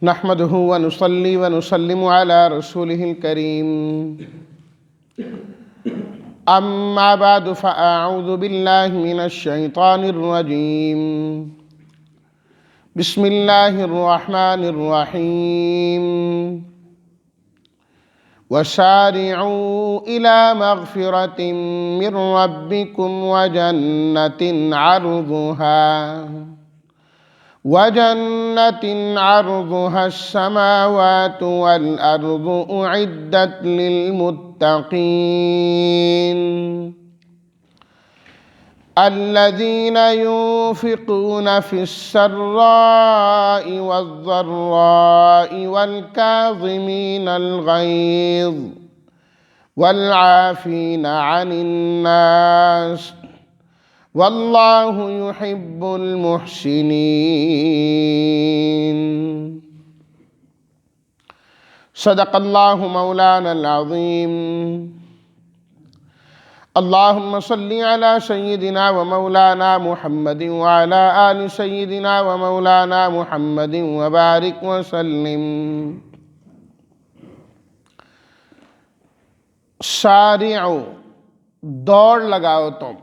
نحمده ونصلي ونسلم على رسوله الكريم أما بعد فأعوذ بالله من الشيطان الرجيم بسم الله الرحمن الرحيم وسارعوا إلى مغفرة من ربكم وجنة عرضها السماوات والأرض أعدت للمتقين الذين ينفقون في السراء والضراء والكاظمين الغيظ والعافين عن الناس والله يحب المحسنين صدق الله مولانا العظيم اللهم صل على سيدنا ومولانا محمد وعلى آل سيدنا ومولانا محمد وبارك وسلم سارعوا دوڑ لگاؤ تم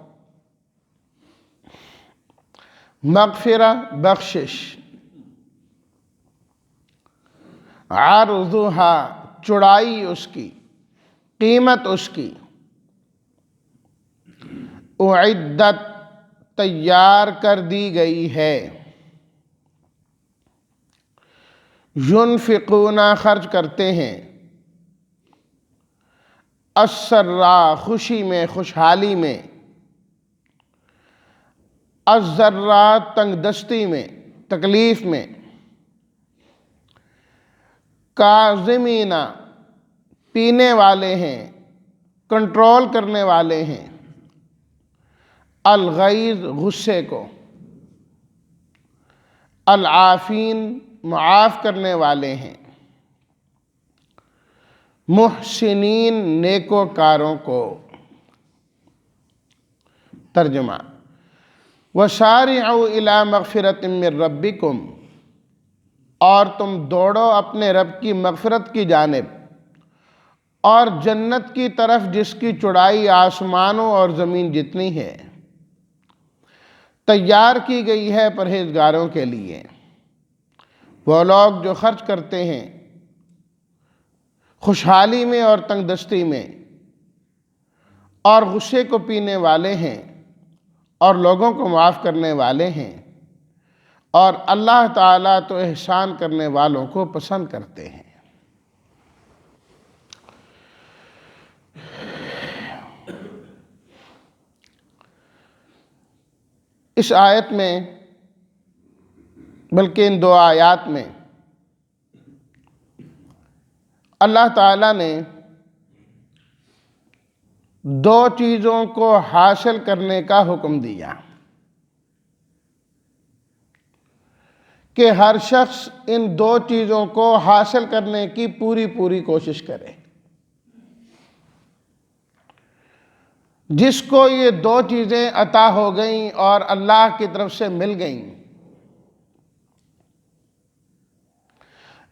مغفرہ بخشش عرضها چڑائی اس کی قیمت اس کی اعدت تیار کر دی گئی ہے ينفقون خرچ کرتے ہیں السراء خوشی میں خوشحالی میں الضراء تنگ دستی میں تکلیف میں کاظمین پینے والے ہیں کنٹرول کرنے والے ہیں الغیظ غصے کو العافین معاف کرنے والے ہیں محسنین نیکوکاروں کو ترجمہ وَسَارِعُوا إِلَى مَغْفِرَةٍ مِّن رَبِّكُمْ اور تم دوڑو اپنے رب کی مغفرت کی جانب اور جنت کی طرف جس کی چوڑائی آسمانوں اور زمین جتنی ہے تیار کی گئی ہے پرہیزگاروں کے لیے وہ لوگ جو خرچ کرتے ہیں خوشحالی میں اور تنگ دستی میں اور غصے کو پینے والے ہیں اور لوگوں کو معاف کرنے والے ہیں اور اللہ تعالیٰ تو احسان کرنے والوں کو پسند کرتے ہیں اس آیت میں بلکہ ان دو آیات میں اللہ تعالیٰ نے دو چیزوں کو حاصل کرنے کا حکم دیا کہ ہر شخص ان دو چیزوں کو حاصل کرنے کی پوری کوشش کرے جس کو یہ دو چیزیں عطا ہو گئیں اور اللہ کی طرف سے مل گئیں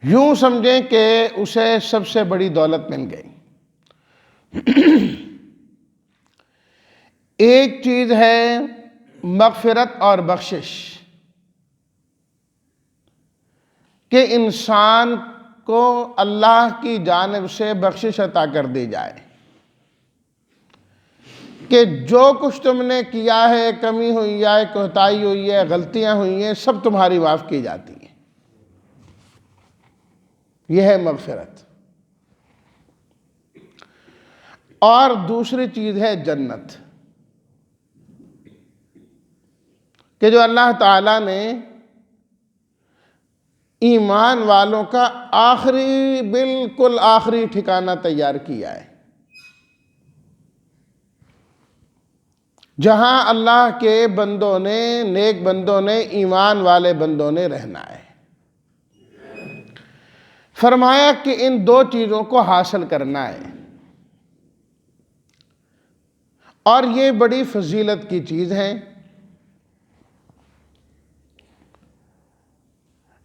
یوں سمجھیں کہ اسے سب سے بڑی دولت مل گئی ایک چیز ہے مغفرت اور بخشش کہ انسان کو اللہ کی جانب سے بخشش عطا کر دی جائے کہ جو کچھ تم نے کیا ہے کمی ہوئی ہے کوتاہی ہوئی ہے غلطیاں ہوئی ہیں سب تمہاری معاف کی جاتی ہیں یہ ہے مغفرت اور دوسری چیز ہے جنت کہ جو اللہ تعالیٰ نے ایمان والوں کا بالکل آخری ٹھکانہ تیار کیا ہے جہاں اللہ کے بندوں نے نیک بندوں نے ایمان والے بندوں نے رہنا ہے فرمایا کہ ان دو چیزوں کو حاصل کرنا ہے اور یہ بڑی فضیلت کی چیز ہے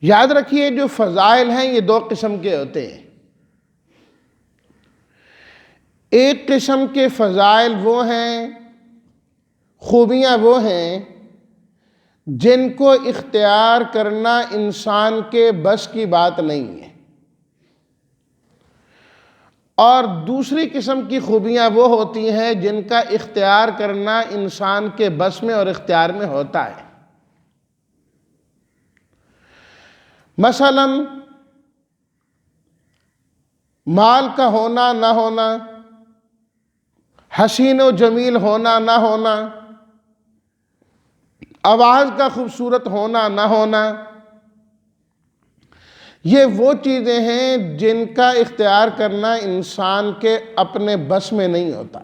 یاد رکھیے جو فضائل ہیں یہ دو قسم کے ہوتے ہیں. ایک قسم کے فضائل وہ ہیں، خوبیاں وہ ہیں جن کو اختیار کرنا انسان کے بس کی بات نہیں ہے، اور دوسری قسم کی خوبیاں وہ ہوتی ہیں جن کا اختیار کرنا انسان کے بس میں اور اختیار میں ہوتا ہے. مثلا مال کا ہونا نہ ہونا، حسین و جمیل ہونا نہ ہونا، آواز کا خوبصورت ہونا نہ ہونا، یہ وہ چیزیں ہیں جن کا اختیار کرنا انسان کے اپنے بس میں نہیں ہوتا،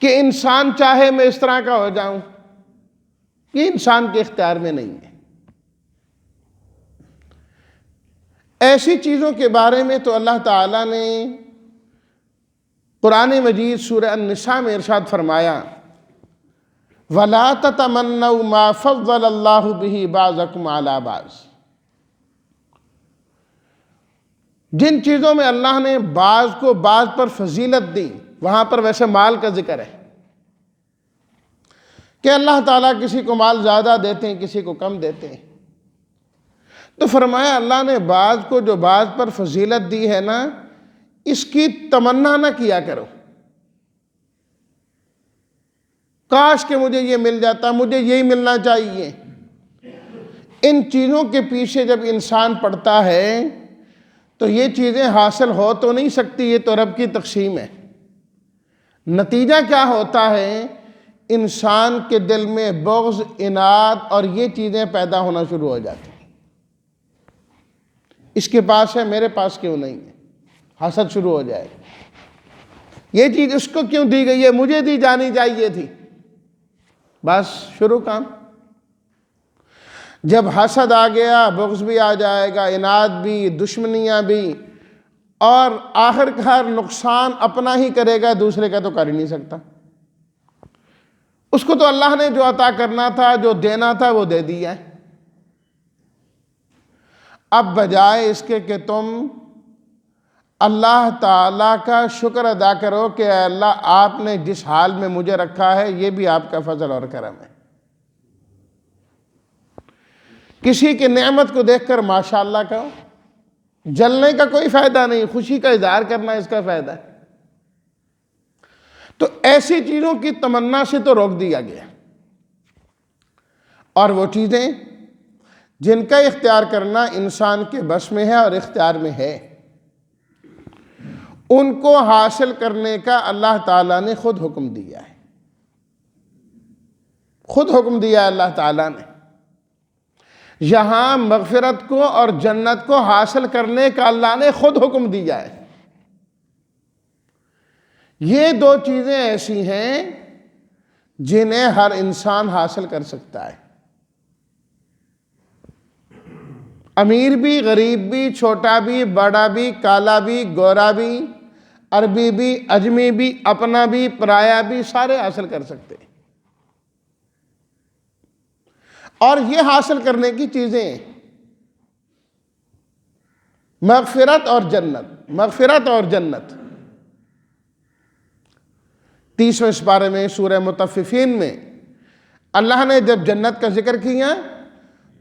کہ انسان چاہے میں اس طرح کا ہو جاؤں، یہ انسان کے اختیار میں نہیں ہے. ایسی چیزوں کے بارے میں تو اللہ تعالیٰ نے قرآن مجید سورہ النساء میں ارشاد فرمایا وَلَا تَتَمَنَّوْا مَا فَضَّلَ اللَّهُ بِهِ بَعْضَكُمْ عَلَى بَعْضٍ. جن چیزوں میں اللہ نے بعض کو بعض پر فضیلت دی، وہاں پر ویسے مال کا ذکر ہے کہ اللہ تعالیٰ کسی کو مال زیادہ دیتے ہیں، کسی کو کم دیتے ہیں. تو فرمایا اللہ نے بعض کو جو بعض پر فضیلت دی ہے نا، اس کی تمنا نہ کیا کرو، کاش کہ مجھے یہ مل جاتا، مجھے یہی ملنا چاہیے. ان چیزوں کے پیچھے جب انسان پڑتا ہے تو یہ چیزیں حاصل ہو تو نہیں سکتی، یہ تو رب کی تقسیم ہے. نتیجہ کیا ہوتا ہے؟ انسان کے دل میں بغض، عناد اور یہ چیزیں پیدا ہونا شروع ہو جاتی ہیں. اس کے پاس ہے، میرے پاس کیوں نہیں ہے؟ حسد شروع ہو جائے. یہ چیز اس کو کیوں دی گئی ہے؟ مجھے دی جانی چاہیے تھی. بس شروع کام. جب حسد آ گیا، بغض بھی آ جائے گا، عناد بھی، دشمنیاں بھی، اور آخر کار نقصان اپنا ہی کرے گا، دوسرے کا تو کر ہی نہیں سکتا. اس کو تو اللہ نے جو عطا کرنا تھا، جو دینا تھا، وہ دے دیا ہے. اب بجائے اس کے کہ تم اللہ تعالیٰ کا شکر ادا کرو کہ اے اللہ آپ نے جس حال میں مجھے رکھا ہے یہ بھی آپ کا فضل اور کرم ہے. کسی کی نعمت کو دیکھ کر ماشاءاللہ کہو، جلنے کا کوئی فائدہ نہیں، خوشی کا اظہار کرنا اس کا فائدہ ہے. تو ایسی چیزوں کی تمنا سے تو روک دیا گیا، اور وہ چیزیں جن کا اختیار کرنا انسان کے بس میں ہے اور اختیار میں ہے، ان کو حاصل کرنے کا اللہ تعالیٰ نے خود حکم دیا ہے. خود حکم دیا ہے اللہ تعالیٰ نے. یہاں مغفرت کو اور جنت کو حاصل کرنے کا اللہ نے خود حکم دیا ہے. یہ دو چیزیں ایسی ہیں جنہیں ہر انسان حاصل کر سکتا ہے. امیر بھی، غریب بھی، چھوٹا بھی، بڑا بھی، کالا بھی، گورا بھی، عربی بھی، اجمی بھی، اپنا بھی، پرایا بھی، سارے حاصل کر سکتے ہیں. اور یہ حاصل کرنے کی چیزیں مغفرت اور جنت، مغفرت اور جنت. 30ویں سپارے میں سورہ مطففین میں اللہ نے جب جنت کا ذکر کیا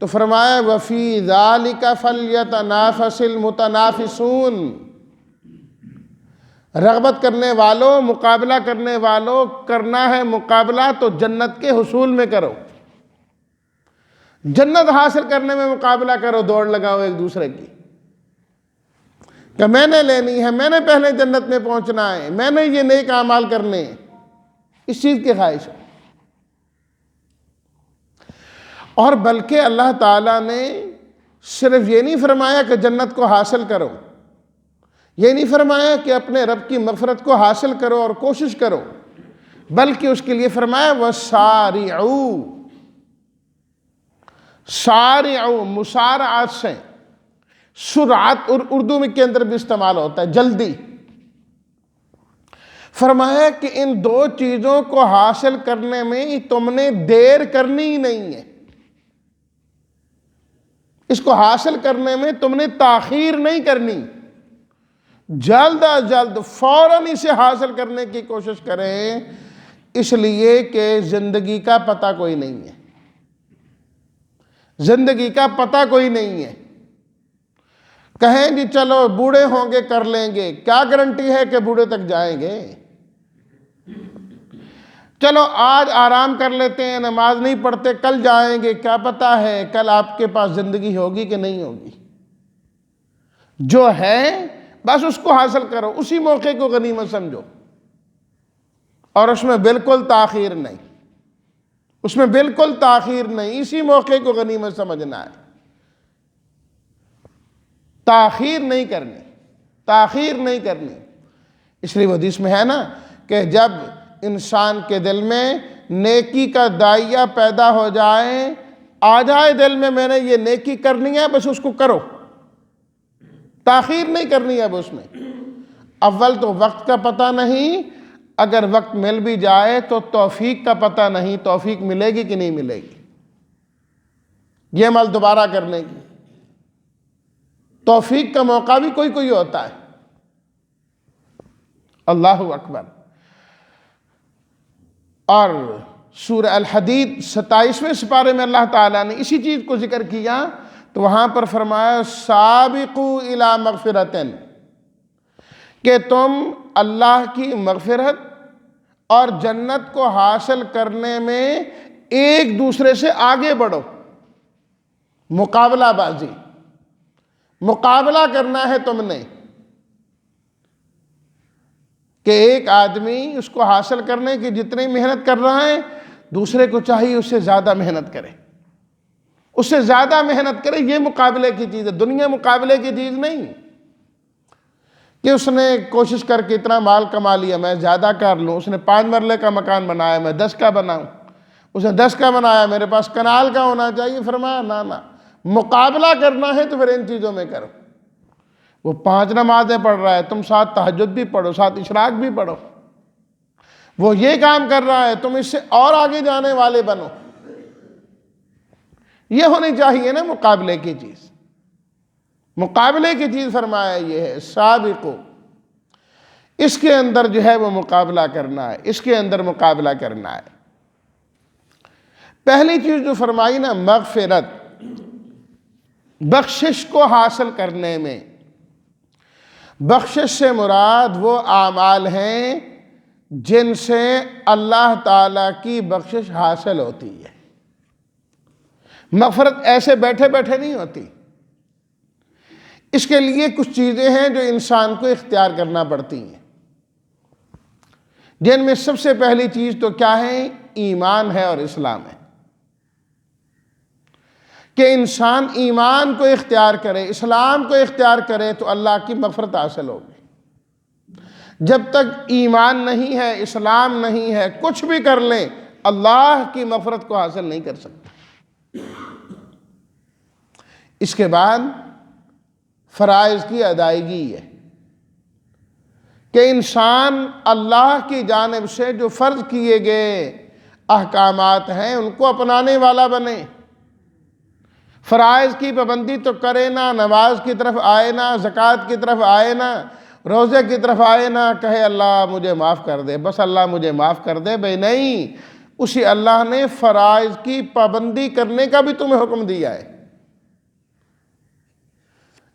تو فرمایا وَفِي ذَلِكَ فَلْيَتَنَافَسِ الْمُتَنَافِسُونَ. رغبت کرنے والوں، مقابلہ کرنے والوں، کرنا ہے مقابلہ تو جنت کے حصول میں کرو، جنت حاصل کرنے میں مقابلہ کرو، دوڑ لگاؤ ایک دوسرے کی کہ میں نے لینی ہے، میں نے پہلے جنت میں پہنچنا ہے، میں نے یہ نیک اعمال کرنے ہیں، اس چیز کی خواہش ہے. اور بلکہ اللہ تعالیٰ نے صرف یہ نہیں فرمایا کہ جنت کو حاصل کرو، یہ نہیں فرمایا کہ اپنے رب کی مغفرت کو حاصل کرو اور کوشش کرو، بلکہ اس کے لیے فرمایا وَسَارِعُوا. سارعوا مسارعات سے، سرعت اور اردو میں کے اندر بھی استعمال ہوتا ہے، جلدی. فرمایا کہ ان دو چیزوں کو حاصل کرنے میں تم نے دیر کرنی ہی نہیں ہے. اس کو حاصل کرنے میں تم نے تاخیر نہیں کرنی، جلد از جلد فوراً اسے حاصل کرنے کی کوشش کریں، اس لیے کہ زندگی کا پتہ کوئی نہیں ہے، زندگی کا پتہ کوئی نہیں ہے۔ کہیں جی چلو بوڑھے ہوں گے کر لیں گے، کیا گارنٹی ہے کہ بوڑھے تک جائیں گے؟ چلو آج آرام کر لیتے ہیں، نماز نہیں پڑھتے، کل جائیں گے، کیا پتہ ہے کل آپ کے پاس زندگی ہوگی کہ نہیں ہوگی؟ جو ہے بس اس کو حاصل کرو، اسی موقع کو غنیمت سمجھو، اور اس میں بالکل تاخیر نہیں، اس میں بالکل تاخیر نہیں، اسی موقع کو غنیمت سمجھنا ہے، تاخیر نہیں کرنی، تاخیر نہیں کرنی۔ اس لیے حدیث میں ہے نا کہ جب انسان کے دل میں نیکی کا داعیہ پیدا ہو جائے، آ جائے دل میں نے یہ نیکی کرنی ہے، بس اس کو کرو، تاخیر نہیں کرنی ہے اب اس میں۔ اول تو وقت کا پتہ نہیں، اگر وقت مل بھی جائے تو توفیق کا پتہ نہیں، توفیق ملے گی کہ نہیں ملے گی یہ عمل دوبارہ کرنے کی۔ توفیق کا موقع بھی کوئی کوئی ہوتا ہے۔ اللہ اکبر۔ اور سورہ الحدید 27ویں سپارے میں اللہ تعالیٰ نے اسی چیز کو ذکر کیا تو وہاں پر فرمایا سابقوا الی مغفرۃ، کہ تم اللہ کی مغفرت اور جنت کو حاصل کرنے میں ایک دوسرے سے آگے بڑھو، مقابلہ بازی، مقابلہ کرنا ہے تم نے، کہ ایک آدمی اس کو حاصل کرنے کی جتنی محنت کر رہا ہے دوسرے کو چاہیے اس سے زیادہ محنت کرے، اس سے زیادہ محنت کرے۔ یہ مقابلے کی چیز ہے، دنیا مقابلے کی چیز نہیں کہ اس نے کوشش کر کے اتنا مال کما لیا میں زیادہ کر لوں، اس نے 5 مرلے کا مکان بنایا میں 10 کا بناؤں، اس نے 10 کا بنایا میرے پاس کنال کا ہونا چاہیے۔ فرمایا نہ، مقابلہ کرنا ہے تو پھر ان چیزوں میں کرو۔ وہ 5 نمازیں پڑھ رہا ہے، تم ساتھ تہجد بھی پڑھو، ساتھ اشراق بھی پڑھو۔ وہ یہ کام کر رہا ہے، تم اس سے اور آگے جانے والے بنو۔ یہ ہونی چاہیے نا مقابلے کی چیز۔ مقابلے کی چیز فرمایا یہ ہے سابقو، اس کے اندر جو ہے وہ مقابلہ کرنا ہے، اس کے اندر مقابلہ کرنا ہے۔ پہلی چیز جو فرمائی نا مغفرت، بخشش کو حاصل کرنے میں، بخشش سے مراد وہ اعمال ہیں جن سے اللہ تعالیٰ کی بخشش حاصل ہوتی ہے۔ مغفرت ایسے بیٹھے بیٹھے نہیں ہوتی، اس کے لیے کچھ چیزیں ہیں جو انسان کو اختیار کرنا پڑتی ہیں، جن میں سب سے پہلی چیز تو کیا ہے؟ ایمان ہے اور اسلام ہے، کہ انسان ایمان کو اختیار کرے، اسلام کو اختیار کرے تو اللہ کی مغفرت حاصل ہوگی۔ جب تک ایمان نہیں ہے، اسلام نہیں ہے، کچھ بھی کر لیں اللہ کی مغفرت کو حاصل نہیں کر سکتے۔ اس کے بعد فرائض کی ادائیگی ہے کہ انسان اللہ کی جانب سے جو فرض کیے گئے احکامات ہیں ان کو اپنانے والا بنے۔ فرائض کی پابندی تو کرے نا، نماز کی طرف آئے نا، زکوٰۃ کی طرف آئے نا، روزے کی طرف آئے نا، کہے اللہ مجھے معاف کر دے، بس اللہ مجھے معاف کر دے، بھئی نہیں، اسی اللہ نے فرائض کی پابندی کرنے کا بھی تمہیں حکم دیا ہے۔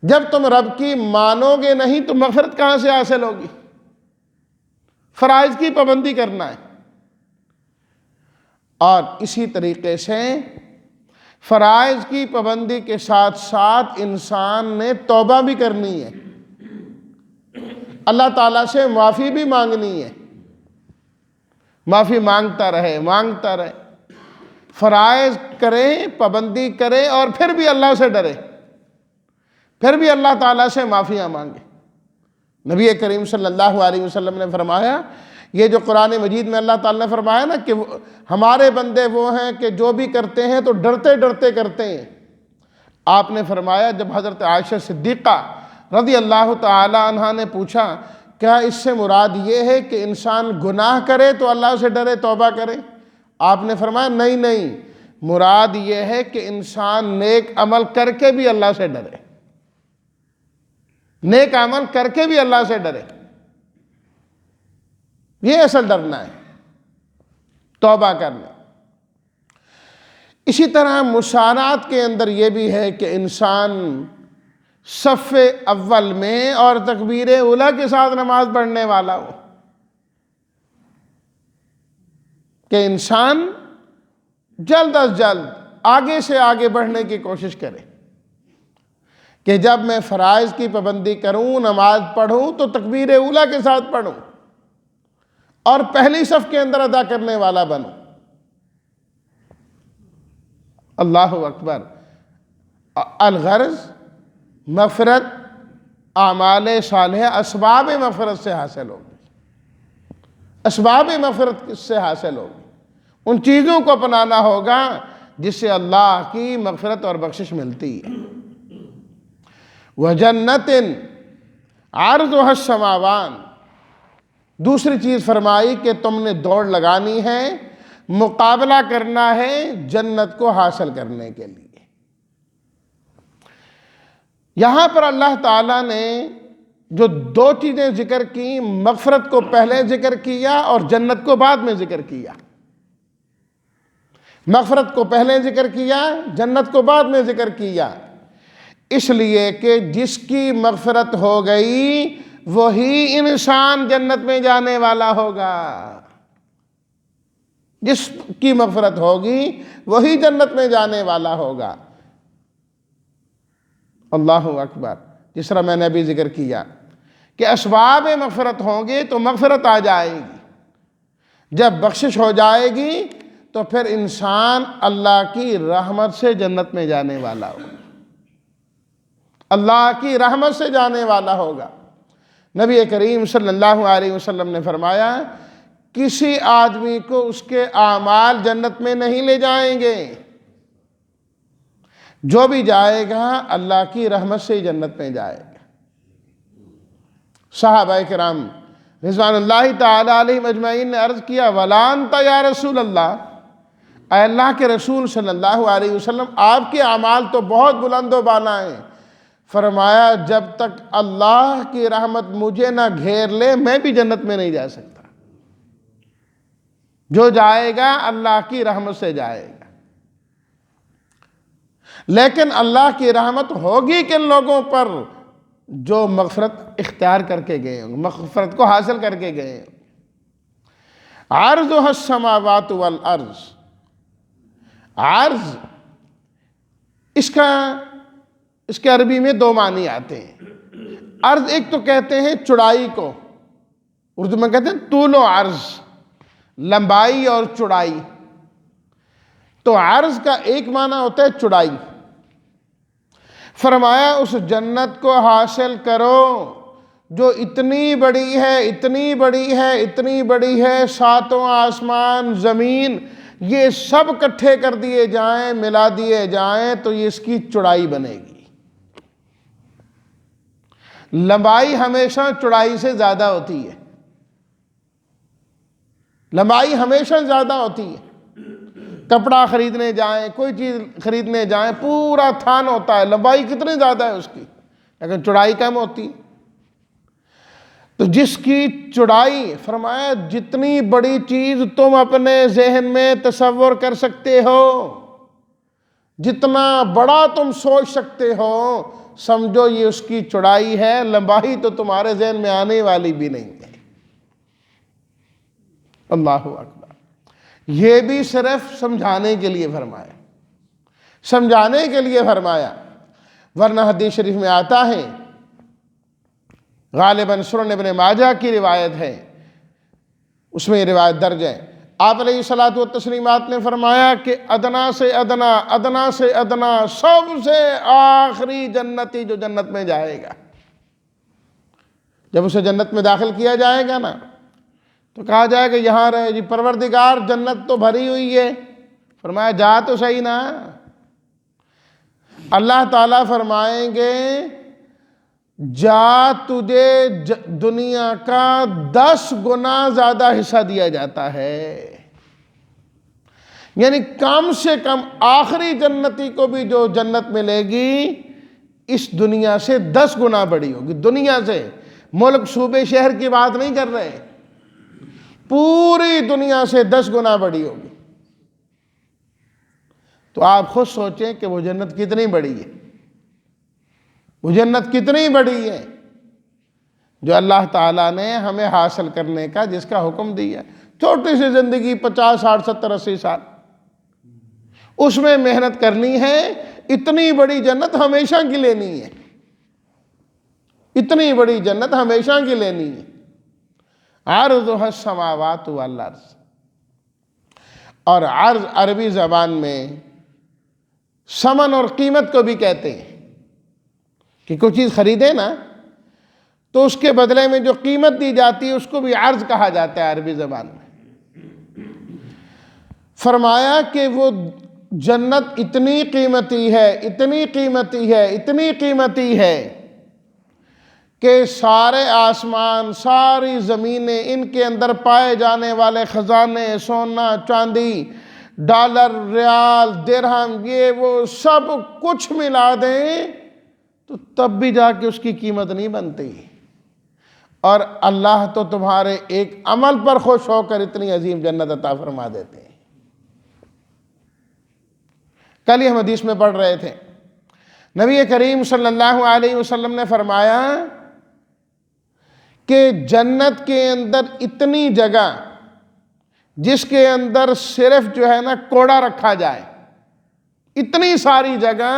جب تم رب کی مانو گے نہیں تو مغفرت کہاں سے حاصل ہوگی؟ فرائض کی پابندی کرنا ہے۔ اور اسی طریقے سے فرائض کی پابندی کے ساتھ ساتھ انسان نے توبہ بھی کرنی ہے، اللہ تعالیٰ سے معافی بھی مانگنی ہے، معافی مانگتا رہے مانگتا رہے، فرائض کرے، پابندی کرے اور پھر بھی اللہ سے ڈرے، پھر بھی اللہ تعالیٰ سے معافیاں مانگے۔ نبی کریم صلی اللہ علیہ وسلم نے فرمایا، یہ جو قرآن مجید میں اللہ تعالیٰ نے فرمایا نا کہ ہمارے بندے وہ ہیں کہ جو بھی کرتے ہیں تو ڈرتے ڈرتے کرتے ہیں، آپ نے فرمایا جب حضرت عائشہ صدیقہ رضی اللہ تعالی عنہا نے پوچھا کیا اس سے مراد یہ ہے کہ انسان گناہ کرے تو اللہ سے ڈرے توبہ کرے؟ آپ نے فرمایا نہیں، مراد یہ ہے کہ انسان نیک عمل کر کے بھی اللہ سے ڈرے، نیک عمل کر کے بھی اللہ سے ڈرے، یہ اصل ڈرنا ہے، توبہ کرنا۔ اسی طرح مسارات کے اندر یہ بھی ہے کہ انسان صف اول میں اور تکبیر اولیٰ کے ساتھ نماز پڑھنے والا ہو، کہ انسان جلد از جلد آگے سے آگے بڑھنے کی کوشش کرے، کہ جب میں فرائض کی پابندی کروں، نماز پڑھوں تو تکبیر اولیٰ کے ساتھ پڑھوں اور پہلی صف کے اندر ادا کرنے والا بنوں۔ اللہ اکبر۔ الغرض مغفرت، اعمال صالحہ اسباب مغفرت سے حاصل ہوگی، اسباب مغفرت سے حاصل ہوگی، ان چیزوں کو اپنانا ہوگا جس سے اللہ کی مغفرت اور بخشش ملتی ہے۔ وَجَنَّةٍ عَرْضُهَا السَّمَاوَاتُ، دوسری چیز فرمائی کہ تم نے دوڑ لگانی ہے، مقابلہ کرنا ہے جنت کو حاصل کرنے کے لیے۔ یہاں پر اللہ تعالیٰ نے جو دو چیزیں ذکر کی، مغفرت کو پہلے ذکر کیا اور جنت کو بعد میں ذکر کیا۔ مغفرت کو پہلے ذکر کیا، جنت کو بعد میں ذکر کیا، اس لیے کہ جس کی مغفرت ہو گئی وہی انسان جنت میں جانے والا ہوگا، جس کی مغفرت ہوگی وہی جنت میں جانے والا ہوگا۔ اللہ اکبر۔ جس طرح میں نے ابھی ذکر کیا کہ اسباب مغفرت ہوں گے تو مغفرت آ جائے گی، جب بخشش ہو جائے گی تو پھر انسان اللہ کی رحمت سے جنت میں جانے والا ہوگا، اللہ کی رحمت سے جانے والا ہوگا۔ نبی کریم صلی اللہ علیہ وسلم نے فرمایا کسی آدمی کو اس کے اعمال جنت میں نہیں لے جائیں گے، جو بھی جائے گا اللہ کی رحمت سے ہی جنت میں جائے گا۔ صحابہ کرام رضوان اللہ تعالی علیہم اجمعین نے عرض کیا وَلَا أَنْتَ یا رسول اللہ، اے اللہ کے رسول صلی اللہ علیہ وسلم آپ کے اعمال تو بہت بلند و بالا ہیں۔ فرمایا جب تک اللہ کی رحمت مجھے نہ گھیر لے میں بھی جنت میں نہیں جا سکتا، جو جائے گا اللہ کی رحمت سے جائے گا۔ لیکن اللہ کی رحمت ہوگی کن لوگوں پر؟ جو مغفرت اختیار کر کے گئے ہوں، مغفرت کو حاصل کر کے گئے ہوں۔ عرضها السماوات والارض، عرض اس کے عربی میں دو معنی آتے ہیں۔ عرض ایک تو کہتے ہیں چوڑائی کو، اردو میں کہتے ہیں طول و عرض، لمبائی اور چوڑائی۔ تو عرض کا ایک معنی ہوتا ہے چوڑائی۔ فرمایا اس جنت کو حاصل کرو جو اتنی بڑی ہے، اتنی بڑی ہے، اتنی بڑی ہے، ساتوں آسمان زمین یہ سب کٹھے کر دیے جائیں، ملا دیے جائیں تو یہ اس کی چوڑائی بنے گی۔ لمبائی ہمیشہ چوڑائی سے زیادہ ہوتی ہے، لمبائی ہمیشہ زیادہ ہوتی ہے۔ کپڑا خریدنے جائیں، کوئی چیز خریدنے جائیں، پورا تھان ہوتا ہے، لمبائی کتنی زیادہ ہے اس کی، لیکن چوڑائی کم ہوتی ہے۔ تو جس کی چوڑائی، فرمایا جتنی بڑی چیز تم اپنے ذہن میں تصور کر سکتے ہو، جتنا بڑا تم سوچ سکتے ہو، سمجھو یہ اس کی چوڑائی ہے، لمبائی تو تمہارے ذہن میں آنے والی بھی نہیں ہے۔ اللہ اکبر۔ یہ بھی صرف سمجھانے کے لیے فرمایا، سمجھانے کے لیے فرمایا، ورنہ حدیث شریف میں آتا ہے، غالباً سنن ابن ماجہ کی روایت ہے، اس میں یہ روایت درج ہے، آپ علیہ الصلوٰۃ والتسلیمات نے فرمایا کہ ادنا سے ادنا، ادنا سے ادنا، سب سے آخری جنتی جو جنت میں جائے گا، جب اسے جنت میں داخل کیا جائے گا نا تو کہا جائے کہ یہاں رہے جی پروردگار جنت تو بھری ہوئی ہے۔ فرمایا جا تو صحیح نا۔ اللہ تعالیٰ فرمائیں گے جا تجھے دنیا کا 10 گنا زیادہ حصہ دیا جاتا ہے، یعنی کم سے کم آخری جنتی کو بھی جو جنت ملے گی اس دنیا سے 10 گنا بڑی ہوگی. دنیا سے، ملک صوبے شہر کی بات نہیں کر رہے، پوری دنیا سے 10 گنا بڑی ہوگی. تو آپ خود سوچیں کہ وہ جنت کتنی بڑی ہے، وہ جنت کتنی بڑی ہے جو اللہ تعالیٰ نے ہمیں حاصل کرنے کا جس کا حکم دیا. چھوٹی سی زندگی 50 60 70 80 سال، اس میں محنت کرنی ہے. اتنی بڑی جنت ہمیشہ کی لینی ہے، اتنی بڑی جنت ہمیشہ کی لینی ہے. عرضها السماوات والارض. اور عرض عربی زبان میں ثمن اور قیمت کو بھی کہتے ہیں کہ کوئی چیز خریدے نا تو اس کے بدلے میں جو قیمت دی جاتی ہے اس کو بھی عرض کہا جاتا ہے عربی زبان میں. فرمایا کہ وہ جنت اتنی قیمتی ہے، اتنی قیمتی ہے، اتنی قیمتی ہے کہ سارے آسمان، ساری زمینیں، ان کے اندر پائے جانے والے خزانے، سونا چاندی، ڈالر، ریال، درہم، یہ وہ سب کچھ ملا دیں تو تب بھی جا کے اس کی قیمت نہیں بنتی. اور اللہ تو تمہارے ایک عمل پر خوش ہو کر اتنی عظیم جنت عطا فرما دیتے ہیں. کل ہی ہم حدیث میں پڑھ رہے تھے، نبی کریم صلی اللہ علیہ وسلم نے فرمایا کہ جنت کے اندر اتنی جگہ جس کے اندر صرف جو ہے نا کوڑا رکھا جائے، اتنی ساری جگہ،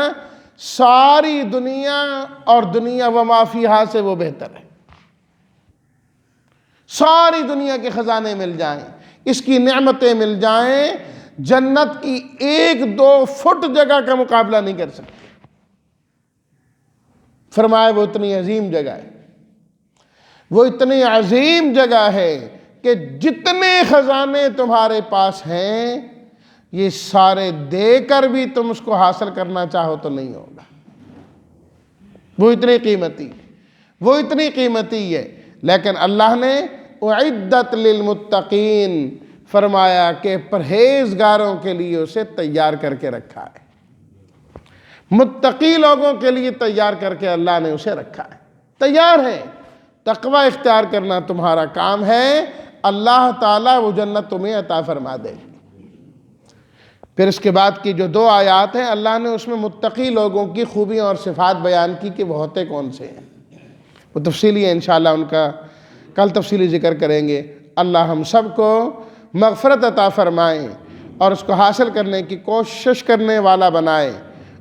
ساری دنیا اور دنیا وما فیہا سے وہ بہتر ہے. ساری دنیا کے خزانے مل جائیں، اس کی نعمتیں مل جائیں، جنت کی 1-2 فٹ جگہ کا مقابلہ نہیں کر سکتے. فرمایا وہ اتنی عظیم جگہ ہے، وہ اتنی عظیم جگہ ہے کہ جتنے خزانے تمہارے پاس ہیں یہ سارے دے کر بھی تم اس کو حاصل کرنا چاہو تو نہیں ہوگا. وہ اتنی قیمتی، وہ اتنی قیمتی ہے. لیکن اللہ نے اعدت للمتقین فرمایا کہ پرہیزگاروں کے لیے اسے تیار کر کے رکھا ہے. متقی لوگوں کے لیے تیار کر کے اللہ نے اسے رکھا ہے، تیار ہے. تقوی اختیار کرنا تمہارا کام ہے، اللہ تعالیٰ وہ جنت تمہیں عطا فرما دے. پھر اس کے بعد کی جو 2 آیات ہیں اللہ نے اس میں متقی لوگوں کی خوبیاں اور صفات بیان کی کہ وہ ہوتے کون سے ہیں. وہ تفصیلی ہے، انشاءاللہ ان کا کل تفصیلی ذکر کریں گے. اللہ ہم سب کو مغفرت عطا فرمائیں اور اس کو حاصل کرنے کی کوشش کرنے والا بنائے،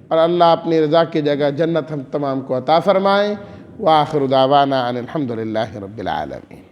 اور اللہ اپنی رضا کی جگہ جنت ہم تمام کو عطا فرمائیں. وآخر دعوانا ان الحمد للہ رب العالمین.